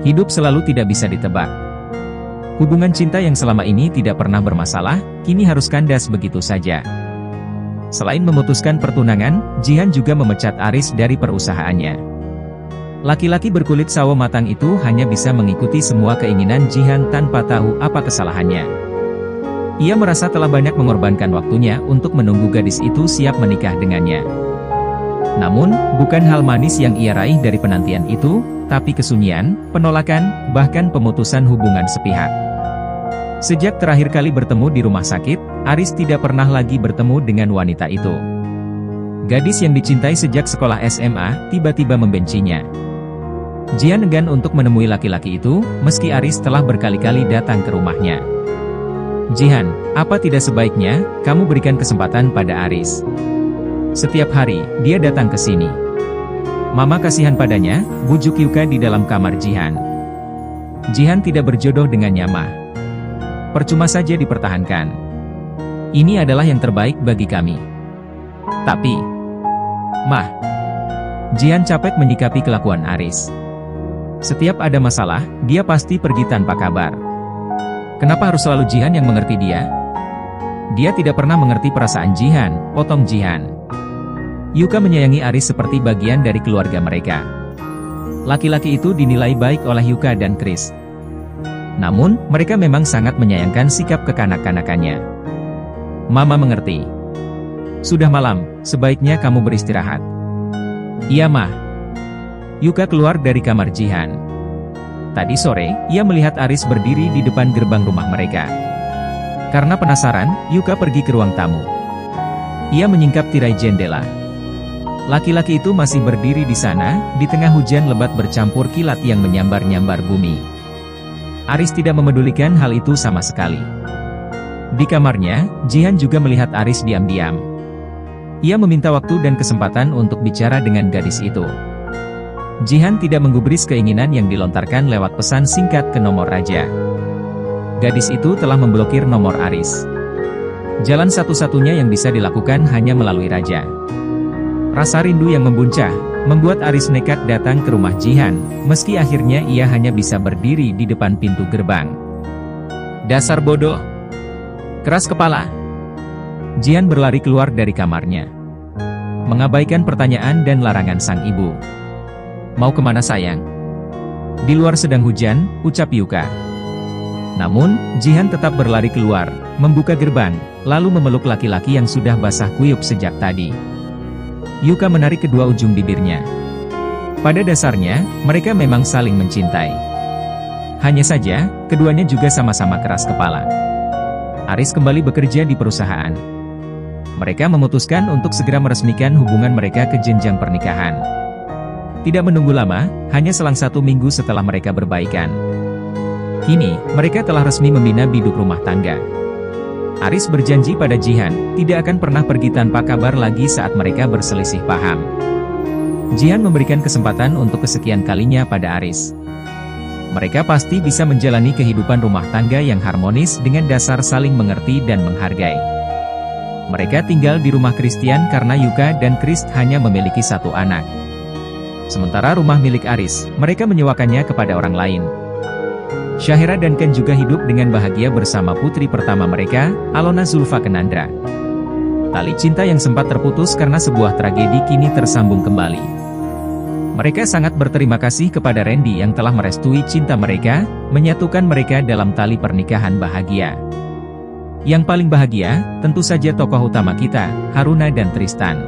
Hidup selalu tidak bisa ditebak. Hubungan cinta yang selama ini tidak pernah bermasalah, kini harus kandas begitu saja. Selain memutuskan pertunangan, Jihan juga memecat Aris dari perusahaannya. Laki-laki berkulit sawo matang itu hanya bisa mengikuti semua keinginan Jihan tanpa tahu apa kesalahannya. Ia merasa telah banyak mengorbankan waktunya untuk menunggu gadis itu siap menikah dengannya. Namun, bukan hal manis yang ia raih dari penantian itu, tapi kesunyian, penolakan, bahkan pemutusan hubungan sepihak. Sejak terakhir kali bertemu di rumah sakit, Aris tidak pernah lagi bertemu dengan wanita itu. Gadis yang dicintai sejak sekolah SMA, tiba-tiba membencinya. Jihan enggan untuk menemui laki-laki itu, meski Aris telah berkali-kali datang ke rumahnya. Jihan, apa tidak sebaiknya, kamu berikan kesempatan pada Aris? Setiap hari, dia datang ke sini. Mama kasihan padanya, bujuk Yuka di dalam kamar Jihan. Jihan tidak berjodoh dengannya, Ma. Percuma saja dipertahankan. Ini adalah yang terbaik bagi kami. Tapi, Ma. Jihan capek menyikapi kelakuan Aris. Setiap ada masalah, dia pasti pergi tanpa kabar. Kenapa harus selalu Jihan yang mengerti dia? Dia tidak pernah mengerti perasaan Jihan, potong Jihan. Yuka menyayangi Aris seperti bagian dari keluarga mereka. Laki-laki itu dinilai baik oleh Yuka dan Chris. Namun, mereka memang sangat menyayangkan sikap kekanak-kanakannya. Mama mengerti. Sudah malam, sebaiknya kamu beristirahat. Iya, Ma. Yuka keluar dari kamar Jihan. Tadi sore, ia melihat Aris berdiri di depan gerbang rumah mereka. Karena penasaran, Yuka pergi ke ruang tamu. Ia menyingkap tirai jendela. Laki-laki itu masih berdiri di sana, di tengah hujan lebat bercampur kilat yang menyambar-nyambar bumi. Aris tidak memedulikan hal itu sama sekali. Di kamarnya, Jihan juga melihat Aris diam-diam. Ia meminta waktu dan kesempatan untuk bicara dengan gadis itu. Jihan tidak menggubris keinginan yang dilontarkan lewat pesan singkat ke nomor raja. Gadis itu telah memblokir nomor Aris. Jalan satu-satunya yang bisa dilakukan hanya melalui raja. Rasa rindu yang membuncah membuat Aris nekat datang ke rumah Jihan, meski akhirnya ia hanya bisa berdiri di depan pintu gerbang. Dasar bodoh! Keras kepala! Jihan berlari keluar dari kamarnya. Mengabaikan pertanyaan dan larangan sang ibu. Mau kemana sayang? Di luar sedang hujan, ucap Yuka. Namun, Jihan tetap berlari keluar, membuka gerbang, lalu memeluk laki-laki yang sudah basah kuyup sejak tadi. Yuka menarik kedua ujung bibirnya. Pada dasarnya, mereka memang saling mencintai. Hanya saja, keduanya juga sama-sama keras kepala. Aris kembali bekerja di perusahaan. Mereka memutuskan untuk segera meresmikan hubungan mereka ke jenjang pernikahan. Tidak menunggu lama, hanya selang 1 minggu setelah mereka berbaikan. Kini, mereka telah resmi membina biduk rumah tangga. Aris berjanji pada Jihan, tidak akan pernah pergi tanpa kabar lagi saat mereka berselisih paham. Jihan memberikan kesempatan untuk kesekian kalinya pada Aris. Mereka pasti bisa menjalani kehidupan rumah tangga yang harmonis dengan dasar saling mengerti dan menghargai. Mereka tinggal di rumah Christian karena Yuka dan Chris hanya memiliki 1 anak. Sementara rumah milik Aris, mereka menyewakannya kepada orang lain. Syahira dan Ken juga hidup dengan bahagia bersama putri pertama mereka, Alona Zulfa Kenandra. Tali cinta yang sempat terputus karena sebuah tragedi kini tersambung kembali. Mereka sangat berterima kasih kepada Randy yang telah merestui cinta mereka, menyatukan mereka dalam tali pernikahan bahagia. Yang paling bahagia, tentu saja tokoh utama kita, Haruna dan Tristan.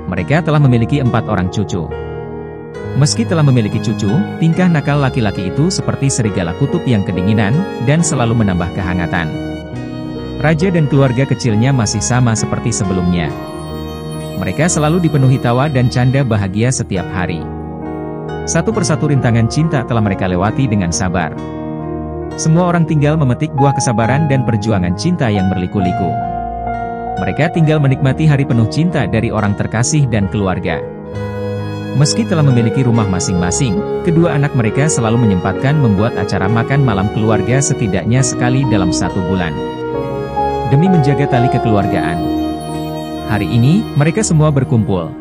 Mereka telah memiliki 4 orang cucu. Meski telah memiliki cucu, tingkah nakal laki-laki itu seperti serigala kutub yang kedinginan, dan selalu menambah kehangatan. Raja dan keluarga kecilnya masih sama seperti sebelumnya. Mereka selalu dipenuhi tawa dan canda bahagia setiap hari. Satu persatu rintangan cinta telah mereka lewati dengan sabar. Semua orang tinggal memetik buah kesabaran dan perjuangan cinta yang berliku-liku. Mereka tinggal menikmati hari penuh cinta dari orang terkasih dan keluarga. Meski telah memiliki rumah masing-masing, kedua anak mereka selalu menyempatkan membuat acara makan malam keluarga setidaknya sekali dalam 1 bulan. Demi menjaga tali kekeluargaan. Hari ini, mereka semua berkumpul.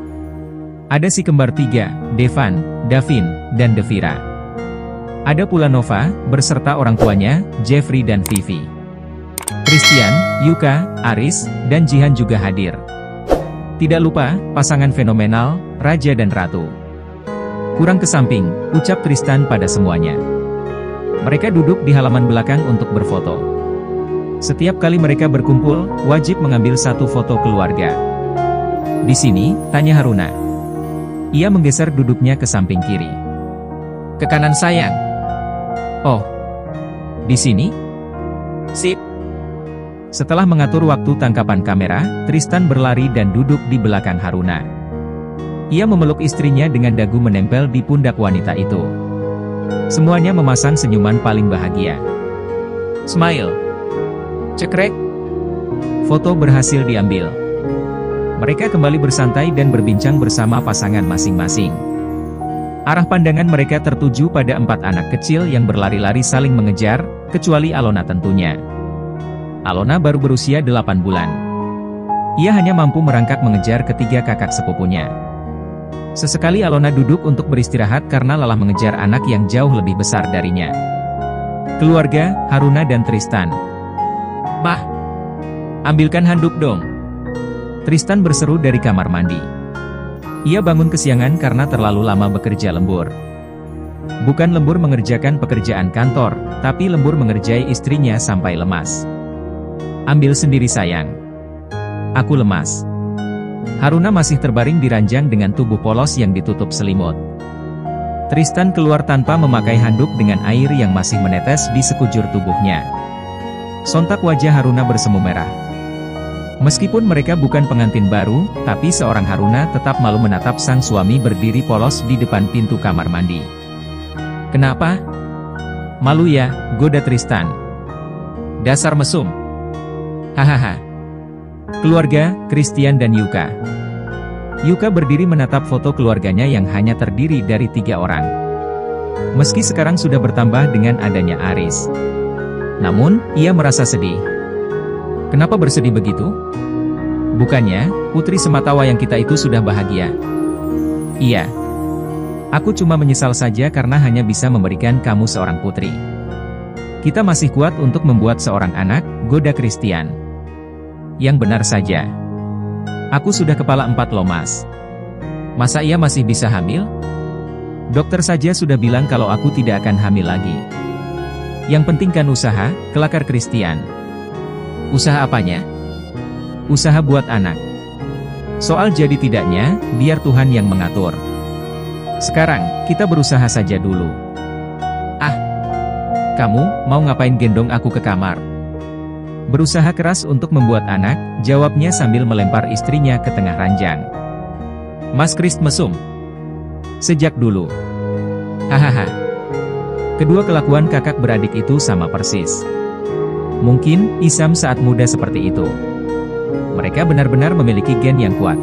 Ada si kembar 3, Devan, Davin, dan Devira. Ada pula Nova, beserta orang tuanya, Jeffrey dan Vivi. Christian, Yuka, Aris, dan Jihan juga hadir. Tidak lupa, pasangan fenomenal, Raja dan Ratu. Kurang ke samping, ucap Tristan pada semuanya. Mereka duduk di halaman belakang untuk berfoto. Setiap kali mereka berkumpul, wajib mengambil satu foto keluarga. Di sini, tanya Haruna. Ia menggeser duduknya ke samping kiri. Ke kanan sayang. Oh, di sini? Sip. Setelah mengatur waktu tangkapan kamera, Tristan berlari dan duduk di belakang Haruna. Ia memeluk istrinya dengan dagu menempel di pundak wanita itu. Semuanya memasang senyuman paling bahagia. Smile. Cekrek. Foto berhasil diambil. Mereka kembali bersantai dan berbincang bersama pasangan masing-masing. Arah pandangan mereka tertuju pada 4 anak kecil yang berlari-lari saling mengejar, kecuali Alona tentunya. Alona baru berusia 8 bulan. Ia hanya mampu merangkak mengejar ketiga kakak sepupunya. Sesekali Alona duduk untuk beristirahat karena lelah mengejar anak yang jauh lebih besar darinya. Keluarga, Haruna dan Tristan. "Mah, ambilkan handuk dong." Tristan berseru dari kamar mandi. Ia bangun kesiangan karena terlalu lama bekerja lembur. Bukan lembur mengerjakan pekerjaan kantor, tapi lembur mengerjai istrinya sampai lemas. "Ambil sendiri sayang. Aku lemas." Haruna masih terbaring di ranjang dengan tubuh polos yang ditutup selimut. Tristan keluar tanpa memakai handuk dengan air yang masih menetes di sekujur tubuhnya. Sontak wajah Haruna bersemu merah. Meskipun mereka bukan pengantin baru, tapi seorang Haruna tetap malu menatap sang suami berdiri polos di depan pintu kamar mandi. "Kenapa? Malu ya?" goda Tristan. "Dasar mesum." Hahaha. Keluarga, Christian dan Yuka. Yuka berdiri menatap foto keluarganya yang hanya terdiri dari 3 orang. Meski sekarang sudah bertambah dengan adanya Aris. Namun, ia merasa sedih. Kenapa bersedih begitu? Bukannya, putri sematawayang kita itu sudah bahagia? Iya. Aku cuma menyesal saja karena hanya bisa memberikan kamu seorang putri. Kita masih kuat untuk membuat seorang anak, goda Christian. Yang benar saja. Aku sudah kepala 4 loh mas. Masa ia masih bisa hamil? Dokter saja sudah bilang kalau aku tidak akan hamil lagi. Yang penting kan usaha, kelakar Christian. Usaha apanya? Usaha buat anak. Soal jadi tidaknya, biar Tuhan yang mengatur. Sekarang, kita berusaha saja dulu. Ah, kamu, mau ngapain gendong aku ke kamar? Berusaha keras untuk membuat anak, jawabnya sambil melempar istrinya ke tengah ranjang. Mas Krist mesum. Sejak dulu. Hahaha. Kedua kelakuan kakak beradik itu sama persis. Mungkin, Isam saat muda seperti itu. Mereka benar-benar memiliki gen yang kuat.